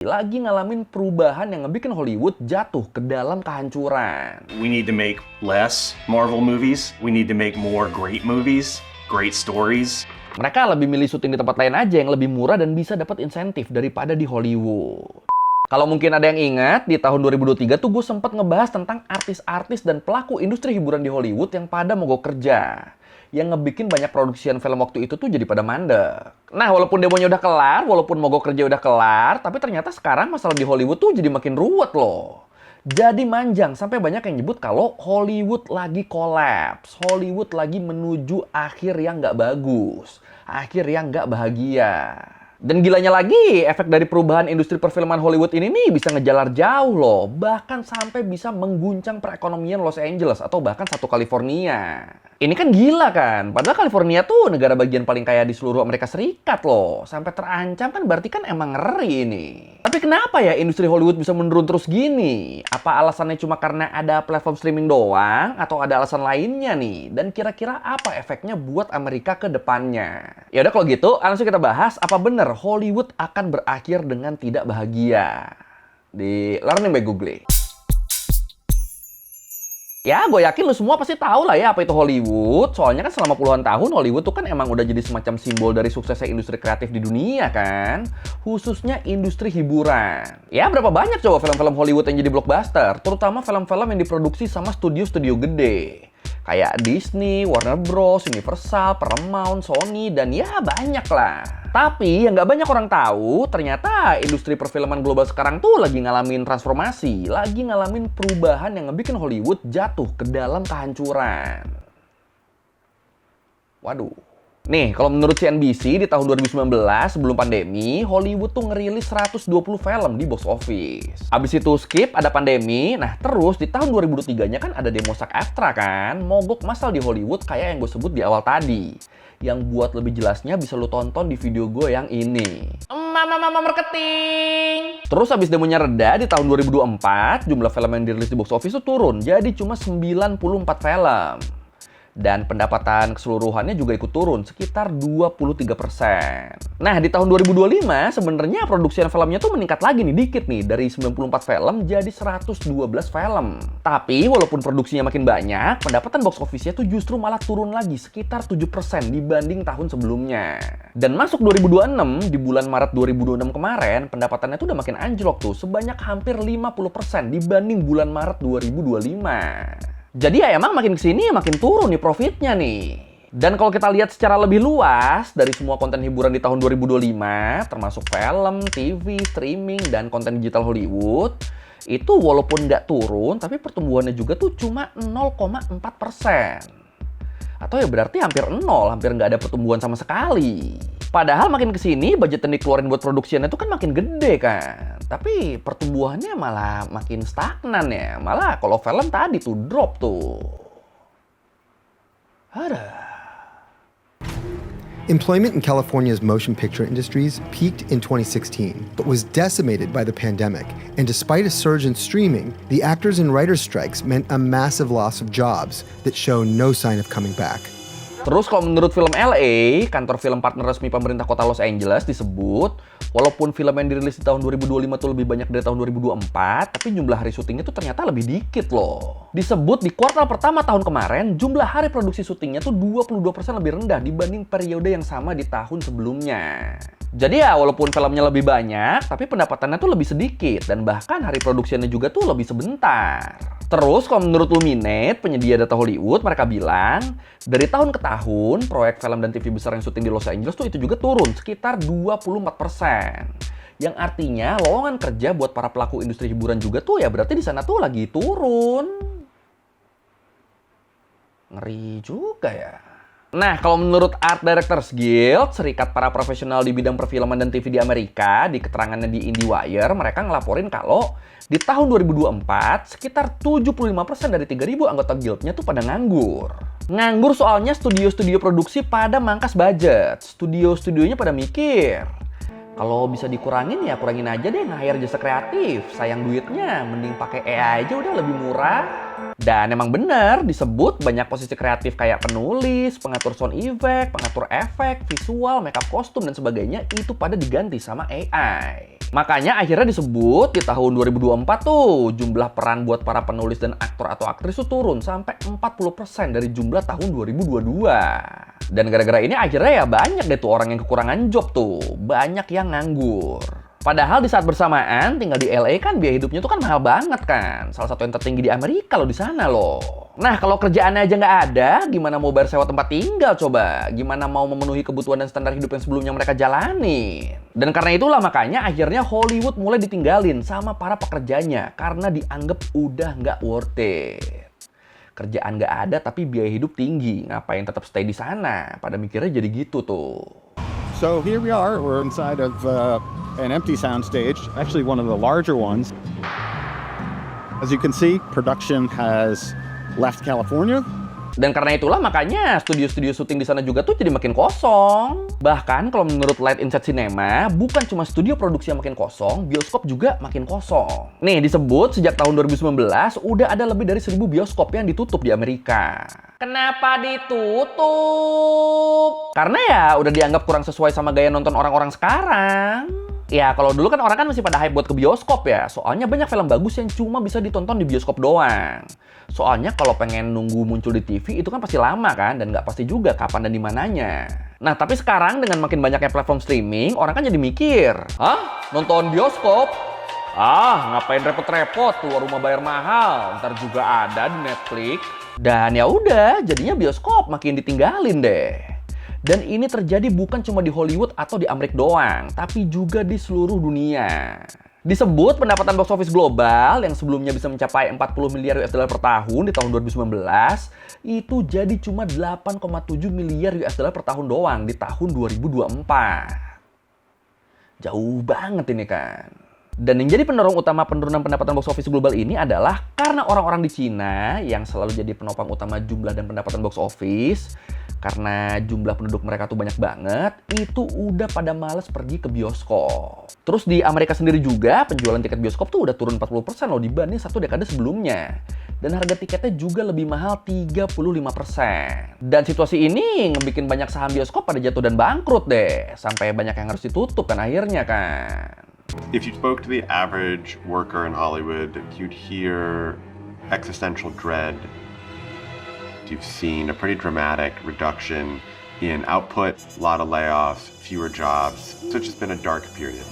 lagi ngalamin perubahan yang ngebikin Hollywood jatuh ke dalam kehancuran. We need to make less Marvel movies. We need to make more great movies, great stories. Mereka lebih milih syuting di tempat lain aja yang lebih murah dan bisa dapat insentif daripada di Hollywood. Kalau mungkin ada yang ingat, di tahun 2023 tuh gue sempat ngebahas tentang artis-artis dan pelaku industri hiburan di Hollywood yang pada mogok kerja. Yang ngebikin banyak produksian film waktu itu tuh jadi pada mandek. Nah, walaupun demonya udah kelar, walaupun mogok kerja udah kelar, tapi ternyata sekarang masalah di Hollywood tuh jadi makin ruwet loh. Jadi manjang, sampai banyak yang nyebut kalau Hollywood lagi kolaps. Hollywood lagi menuju akhir yang nggak bagus. Akhir yang nggak bahagia. Dan gilanya lagi, efek dari perubahan industri perfilman Hollywood ini nih bisa ngejalar jauh loh. Bahkan sampai bisa mengguncang perekonomian Los Angeles atau bahkan satu California. Ini kan gila kan? Padahal California tuh negara bagian paling kaya di seluruh Amerika Serikat loh. Sampai terancam kan berarti kan emang ngeri ini. Tapi kenapa ya industri Hollywood bisa menurun terus gini? Apa alasannya cuma karena ada platform streaming doang? Atau ada alasan lainnya nih? Dan kira-kira apa efeknya buat Amerika ke depannya? Ya udah kalau gitu, langsung kita bahas apa bener Hollywood akan berakhir dengan tidak bahagia. Di Learning by Google. Ya, gue yakin lu semua pasti tahu lah ya apa itu Hollywood. Soalnya kan selama puluhan tahun Hollywood tuh kan emang udah jadi semacam simbol dari suksesnya industri kreatif di dunia kan. Khususnya industri hiburan. Ya, berapa banyak coba film-film Hollywood yang jadi blockbuster. Terutama film-film yang diproduksi sama studio-studio gede. Kayak Disney, Warner Bros, Universal, Paramount, Sony, dan ya banyak lah. Tapi yang nggak banyak orang tahu, ternyata industri perfilman global sekarang tuh lagi ngalamin transformasi, lagi ngalamin perubahan yang ngebikin Hollywood jatuh ke dalam kehancuran. Waduh. Nih, kalau menurut CNBC di tahun 2019 sebelum pandemi, Hollywood tuh ngerilis 120 film di box office. Abis itu skip, ada pandemi, nah terus di tahun 2003-nya kan ada demo SAG-AFTRA kan, mogok massal di Hollywood kayak yang gue sebut di awal tadi. Yang buat lebih jelasnya bisa lo tonton di video gue yang ini. Mama marketing. Terus habis demonya reda di tahun 2024, jumlah film yang dirilis di box office tuh turun, jadi cuma 94 film. Dan pendapatan keseluruhannya juga ikut turun sekitar 23%. Nah, di tahun 2025 sebenarnya produksian filmnya tuh meningkat lagi nih dikit nih dari 94 film jadi 112 film. Tapi walaupun produksinya makin banyak, pendapatan box office-nya tuh justru malah turun lagi sekitar 7% dibanding tahun sebelumnya. Dan masuk 2026 di bulan Maret 2026 kemarin, pendapatannya tuh udah makin anjlok tuh sebanyak hampir 50% dibanding bulan Maret 2025. Jadi ya emang makin kesini makin turun nih profitnya nih. Dan kalau kita lihat secara lebih luas dari semua konten hiburan di tahun 2025, termasuk film, TV, streaming, dan konten digital Hollywood, itu walaupun nggak turun, tapi pertumbuhannya juga tuh cuma 0,4%. Atau ya berarti hampir nol, hampir nggak ada pertumbuhan sama sekali. Padahal makin kesini budget yang dikeluarin buat produksiannya itu kan makin gede kan. Tapi pertumbuhannya malah makin stagnan ya. Malah kalau film tadi tuh drop tuh. Ada. Employment in California's motion picture industries peaked in 2016, but was decimated by the pandemic. And despite a surge in streaming, the actors and writers' strikes meant a massive loss of jobs that show no sign of coming back. Terus kalau menurut film LA, kantor film partner resmi pemerintah kota Los Angeles disebut, walaupun film yang dirilis di tahun 2025 tuh lebih banyak dari tahun 2024, tapi jumlah hari syutingnya tuh ternyata lebih dikit loh. Disebut di kuartal pertama tahun kemarin, jumlah hari produksi syutingnya tuh 22% lebih rendah dibanding periode yang sama di tahun sebelumnya. Jadi ya walaupun filmnya lebih banyak, tapi pendapatannya tuh lebih sedikit, dan bahkan hari produksinya juga tuh lebih sebentar. Terus kalau menurut Luminate, penyedia data Hollywood, mereka bilang dari tahun ke tahun, proyek film dan TV besar yang syuting di Los Angeles tuh itu juga turun sekitar 24%. Yang artinya lowongan kerja buat para pelaku industri hiburan juga tuh ya berarti di sana tuh lagi turun. Ngeri juga ya. Nah, kalau menurut Art Directors Guild, serikat para profesional di bidang perfilman dan TV di Amerika, di keterangannya di IndieWire, mereka ngelaporin kalau di tahun 2024, sekitar 75% dari 3.000 anggota guildnya tuh pada nganggur. Nganggur soalnya studio-studio produksi pada mangkas budget. Studio-studionya pada mikir, kalau bisa dikurangin ya kurangin aja deh nge-hire jasa kreatif. Sayang duitnya, mending pakai AI aja udah lebih murah. Dan emang bener disebut banyak posisi kreatif kayak penulis, pengatur sound effect, pengatur efek, visual, makeup kostum dan sebagainya itu pada diganti sama AI. Makanya akhirnya disebut di tahun 2024 tuh jumlah peran buat para penulis dan aktor atau aktris tuh turun sampai 40% dari jumlah tahun 2022. Dan gara-gara ini akhirnya ya banyak deh tuh orang yang kekurangan job tuh, banyak yang nganggur. Padahal di saat bersamaan tinggal di LA kan biaya hidupnya tuh kan mahal banget kan. Salah satu yang tertinggi di Amerika loh di sana loh. Nah kalau kerjaannya aja nggak ada, gimana mau bayar sewa tempat tinggal coba? Gimana mau memenuhi kebutuhan dan standar hidup yang sebelumnya mereka jalani? Dan karena itulah makanya akhirnya Hollywood mulai ditinggalin sama para pekerjanya karena dianggap udah nggak worth it. Kerjaan nggak ada tapi biaya hidup tinggi, ngapain tetap stay di sana? Pada mikirnya jadi gitu tuh. So here we are, we're inside of an empty soundstage, actually one of the larger ones. As you can see, production has left California. Dan karena itulah makanya studio-studio syuting di sana juga tuh jadi makin kosong. Bahkan kalau menurut Light Inside Cinema, bukan cuma studio produksi yang makin kosong, bioskop juga makin kosong. Nih disebut sejak tahun 2019 udah ada lebih dari 1.000 bioskop yang ditutup di Amerika. Kenapa ditutup? Karena ya udah dianggap kurang sesuai sama gaya nonton orang-orang sekarang. Ya kalau dulu kan orang kan masih pada hype buat ke bioskop ya. Soalnya banyak film bagus yang cuma bisa ditonton di bioskop doang. Soalnya kalau pengen nunggu muncul di TV itu kan pasti lama kan. Dan nggak pasti juga kapan dan di mananya. Nah tapi sekarang dengan makin banyaknya platform streaming, orang kan jadi mikir, hah? Nonton bioskop? Ah, ngapain repot-repot keluar rumah bayar mahal? Ntar juga ada di Netflix. Dan ya udah, jadinya bioskop makin ditinggalin deh. Dan ini terjadi bukan cuma di Hollywood atau di Amerika doang, tapi juga di seluruh dunia. Disebut pendapatan box office global yang sebelumnya bisa mencapai 40 miliar US dollar per tahun di tahun 2019, itu jadi cuma 8,7 miliar US dollar per tahun doang di tahun 2024. Jauh banget ini kan. Dan yang jadi pendorong utama penurunan pendapatan box office global ini adalah karena orang-orang di Cina yang selalu jadi penopang utama jumlah dan pendapatan box office, karena jumlah penduduk mereka tuh banyak banget, itu udah pada males pergi ke bioskop. Terus di Amerika sendiri juga, penjualan tiket bioskop tuh udah turun 40% loh dibanding satu dekade sebelumnya. Dan harga tiketnya juga lebih mahal 35%. Dan situasi ini ngebikin banyak saham bioskop pada jatuh dan bangkrut deh. Sampai banyak yang harus ditutup kan akhirnya kan. If you spoke to the average worker in Hollywood, you'd hear existential dread. You've seen a pretty dramatic reduction in output, a lot of layoffs, fewer jobs. So it's just been a dark period.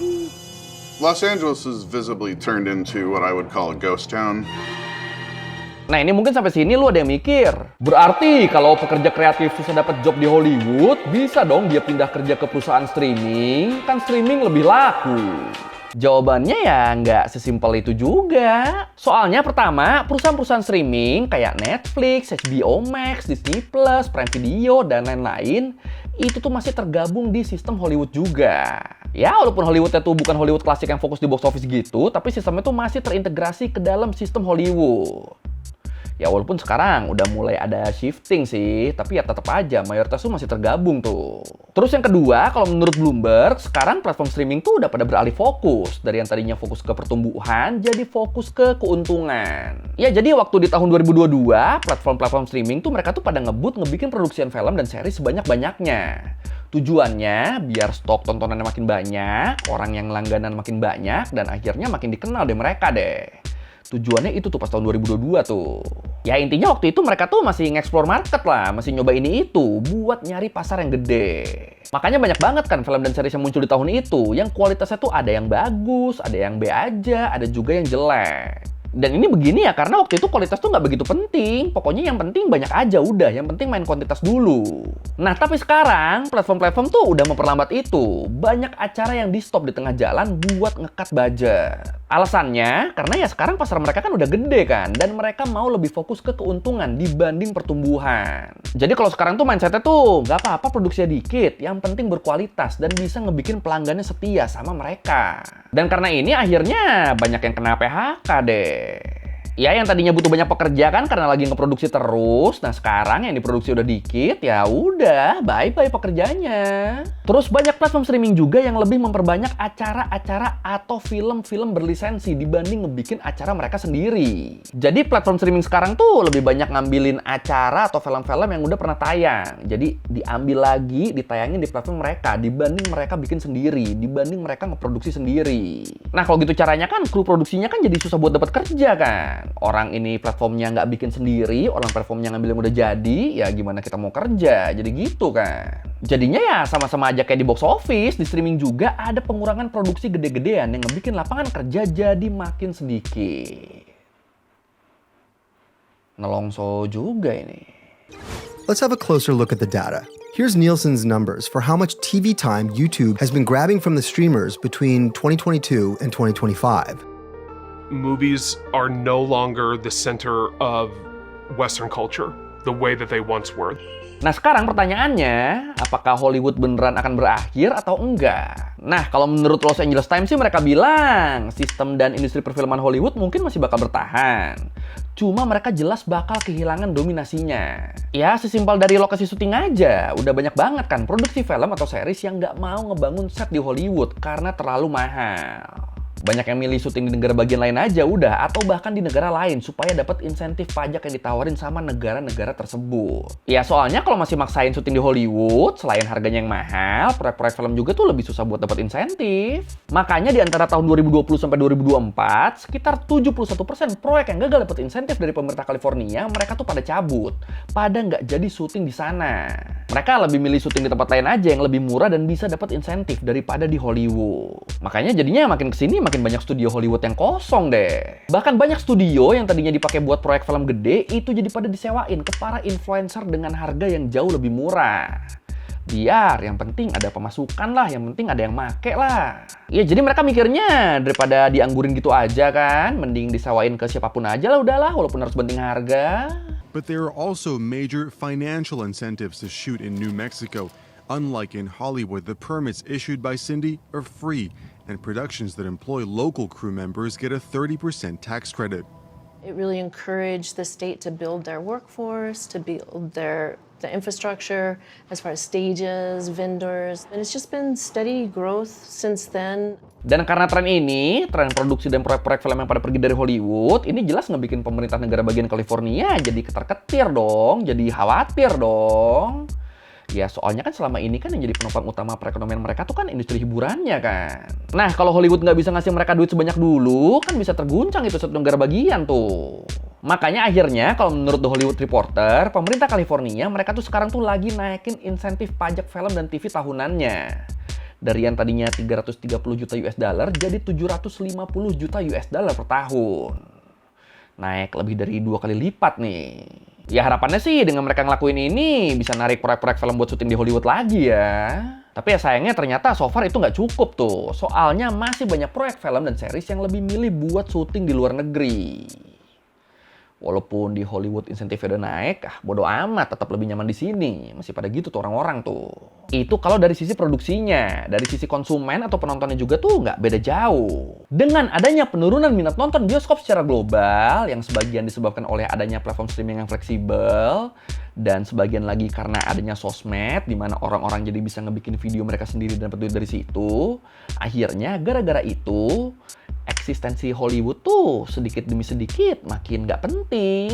Los Angeles has visibly turned into what I would call a ghost town. Nah ini mungkin sampai sini lu ada yang mikir, berarti kalau pekerja kreatif susah dapat job di Hollywood, bisa dong dia pindah kerja ke perusahaan streaming, kan streaming lebih laku. Jawabannya ya nggak sesimpel itu juga. Soalnya pertama, perusahaan-perusahaan streaming kayak Netflix, HBO Max, Disney+, Prime Video, dan lain-lain, itu tuh masih tergabung di sistem Hollywood juga. Ya walaupun Hollywoodnya tuh bukan Hollywood klasik yang fokus di box office gitu, tapi sistemnya tuh masih terintegrasi ke dalam sistem Hollywood. Ya walaupun sekarang udah mulai ada shifting sih, tapi ya tetap aja mayoritas tuh masih tergabung tuh. Terus yang kedua, kalau menurut Bloomberg, sekarang platform streaming tuh udah pada beralih fokus. Dari yang tadinya fokus ke pertumbuhan, jadi fokus ke keuntungan. Ya jadi waktu di tahun 2022, platform-platform streaming tuh mereka tuh pada ngebikin produksian film dan seri sebanyak-banyaknya. Tujuannya biar stok tontonannya makin banyak, orang yang langganan makin banyak, dan akhirnya makin dikenal deh mereka deh. Tujuannya itu tuh pas tahun 2022 tuh. Ya intinya waktu itu mereka tuh masih nge-explore market lah, masih nyoba ini itu buat nyari pasar yang gede. Makanya banyak banget kan film dan series yang muncul di tahun itu, yang kualitasnya tuh ada yang bagus, ada yang B aja, ada juga yang jelek. Dan ini begini ya karena waktu itu kualitas tuh nggak begitu penting. Pokoknya yang penting banyak aja udah, yang penting main kuantitas dulu. Nah tapi sekarang platform-platform tuh udah memperlambat itu. Banyak acara yang di stop di tengah jalan buat nge-cut budget. Alasannya karena ya sekarang pasar mereka kan udah gede kan, dan mereka mau lebih fokus ke keuntungan dibanding pertumbuhan. Jadi kalau sekarang tuh mindsetnya tuh nggak apa-apa produksinya dikit, yang penting berkualitas dan bisa ngebikin pelanggannya setia sama mereka. Dan karena ini akhirnya banyak yang kena PHK deh. Ya yang tadinya butuh banyak pekerja kan karena lagi ngeproduksi terus. Nah sekarang yang diproduksi udah dikit, ya udah bye-bye pekerjanya. Terus banyak platform streaming juga yang lebih memperbanyak acara-acara atau film-film berlisensi dibanding ngebikin acara mereka sendiri. Jadi platform streaming sekarang tuh lebih banyak ngambilin acara atau film-film yang udah pernah tayang. Jadi diambil lagi, ditayangin di platform mereka dibanding mereka bikin sendiri, dibanding mereka ngeproduksi sendiri. Nah kalau gitu caranya kan kru produksinya kan jadi susah buat dapat kerja kan. Orang ini platformnya nggak bikin sendiri, orang platformnya ngambil yang udah jadi, ya gimana kita mau kerja? Jadi gitu kan. Jadinya ya sama-sama aja kayak di box office, di streaming juga ada pengurangan produksi gede-gedean yang ngebikin lapangan kerja jadi makin sedikit. Nelongso juga ini. Let's have a closer look at the data. Here's Nielsen's numbers for how much TV time YouTube has been grabbing from the streamers between 2022 and 2025. Movies are no longer the center of Western culture the way that they once were. Nah sekarang pertanyaannya, apakah Hollywood beneran akan berakhir atau enggak? Nah kalau menurut Los Angeles Times sih mereka bilang sistem dan industri perfilman Hollywood mungkin masih bakal bertahan. Cuma mereka jelas bakal kehilangan dominasinya. Ya sesimpel dari lokasi syuting aja, udah banyak banget kan produksi film atau series yang nggak mau ngebangun set di Hollywood karena terlalu mahal. Banyak yang milih syuting di negara bagian lain aja udah, atau bahkan di negara lain supaya dapat insentif pajak yang ditawarin sama negara-negara tersebut. Ya soalnya kalau masih maksain syuting di Hollywood, selain harganya yang mahal, proyek-proyek film juga tuh lebih susah buat dapat insentif. Makanya di antara tahun 2020 sampai 2024, sekitar 71% proyek yang gagal dapat insentif dari pemerintah California, mereka tuh pada cabut, pada nggak jadi syuting di sana. Mereka lebih milih syuting di tempat lain aja yang lebih murah dan bisa dapat insentif daripada di Hollywood. Makanya jadinya makin kesini makin banyak studio Hollywood yang kosong deh. Bahkan banyak studio yang tadinya dipakai buat proyek film gede itu jadi pada disewain ke para influencer dengan harga yang jauh lebih murah. Biar yang penting ada pemasukan lah, yang penting ada yang make lah. Ya jadi mereka mikirnya daripada dianggurin gitu aja kan, mending disewain ke siapapun aja lah udahlah walaupun harus banting harga. But there are also major financial incentives to shoot in New Mexico. Unlike in Hollywood, the permits issued by Cindy are free, and productions that employ local crew members get a 30% tax credit. It really encouraged the state to build their workforce, to build the infrastructure as far as stages, vendors, and it's just been steady growth since then. Dan karena tren ini, tren produksi dan proyek-proyek film yang pada pergi dari Hollywood, ini jelas ngebikin pemerintah negara bagian California jadi ketar-ketir dong, jadi khawatir dong. Ya soalnya kan selama ini kan yang jadi penopang utama perekonomian mereka tuh kan industri hiburannya kan. Nah kalau Hollywood nggak bisa ngasih mereka duit sebanyak dulu, kan bisa terguncang itu satu negara bagian tuh. Makanya akhirnya kalau menurut The Hollywood Reporter, pemerintah California mereka tuh sekarang tuh lagi naikin insentif pajak film dan TV tahunannya. Dari yang tadinya 330 juta US dollar jadi 750 juta US dollar per tahun. Naik lebih dari 2 kali lipat nih. Ya harapannya sih dengan mereka ngelakuin ini bisa narik proyek-proyek film buat syuting di Hollywood lagi ya. Tapi ya sayangnya ternyata so far itu nggak cukup tuh. Soalnya masih banyak proyek film dan series yang lebih milih buat syuting di luar negeri. Walaupun di Hollywood insentifnya udah naik, bodo amat, tetap lebih nyaman di sini. Masih pada gitu tuh orang-orang tuh. Itu kalau dari sisi produksinya, dari sisi konsumen atau penontonnya juga tuh nggak beda jauh. Dengan adanya penurunan minat nonton bioskop secara global, yang sebagian disebabkan oleh adanya platform streaming yang fleksibel, dan sebagian lagi karena adanya sosmed, di mana orang-orang jadi bisa ngebikin video mereka sendiri dan dapat duit dari situ. Akhirnya gara-gara itu, eksistensi Hollywood tuh sedikit demi sedikit makin nggak penting.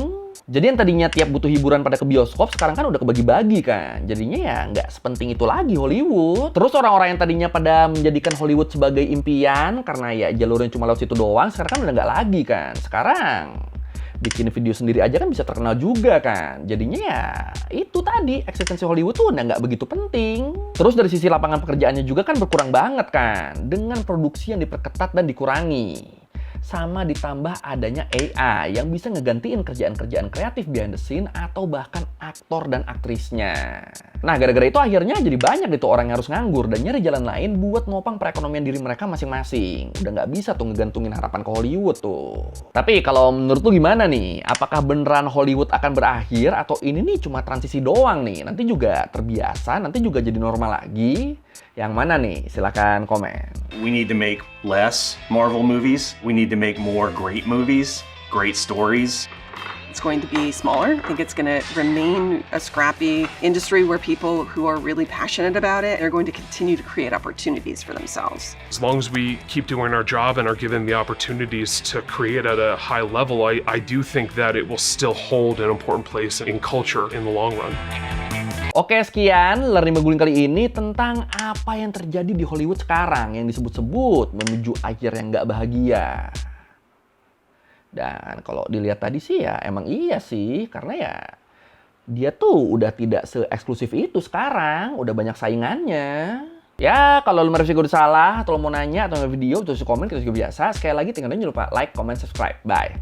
Jadi yang tadinya tiap butuh hiburan pada ke bioskop, sekarang kan udah kebagi-bagi kan. Jadinya ya nggak sepenting itu lagi Hollywood. Terus orang-orang yang tadinya pada menjadikan Hollywood sebagai impian, karena ya jalurnya cuma lewat situ doang, sekarang kan udah nggak lagi kan. Sekarang bikin video sendiri aja kan bisa terkenal juga kan. Jadinya ya itu tadi, eksistensi Hollywood tuh udah nggak begitu penting. Terus dari sisi lapangan pekerjaannya juga kan berkurang banget kan. Dengan produksi yang diperketat dan dikurangi. Sama ditambah adanya AI yang bisa ngegantiin kerjaan-kerjaan kreatif behind the scene atau bahkan aktor dan aktrisnya. Nah, gara-gara itu akhirnya jadi banyak gitu orang yang harus nganggur dan nyari jalan lain buat nopang perekonomian diri mereka masing-masing. Udah nggak bisa tuh ngegantungin harapan ke Hollywood tuh. Tapi kalau menurut lu gimana nih? Apakah beneran Hollywood akan berakhir atau ini nih cuma transisi doang nih? Nanti juga terbiasa, nanti juga jadi normal lagi? Yang mana nih? Silakan komen. We need to make less Marvel movies. We need to make more great movies, great stories. It's going to be smaller. I think it's going to remain a scrappy industry where people who are really passionate about it are going to continue to create opportunities for themselves. As long as we keep doing our job and are given the opportunities to create at a high level, I do think that it will still hold an important place in culture in the long run. Oke, sekian Learning Berguling kali ini tentang apa yang terjadi di Hollywood sekarang yang disebut-sebut menuju akhir yang nggak bahagia. Dan kalau dilihat tadi sih ya emang iya sih, karena ya dia tuh udah tidak se-eksklusif itu sekarang, udah banyak saingannya. Ya, kalau lu mereview gue udah salah, atau lu mau nanya, atau nge video, tulis komen, kita juga biasa. Sekali lagi tinggal jangan lupa like, comment, subscribe. Bye!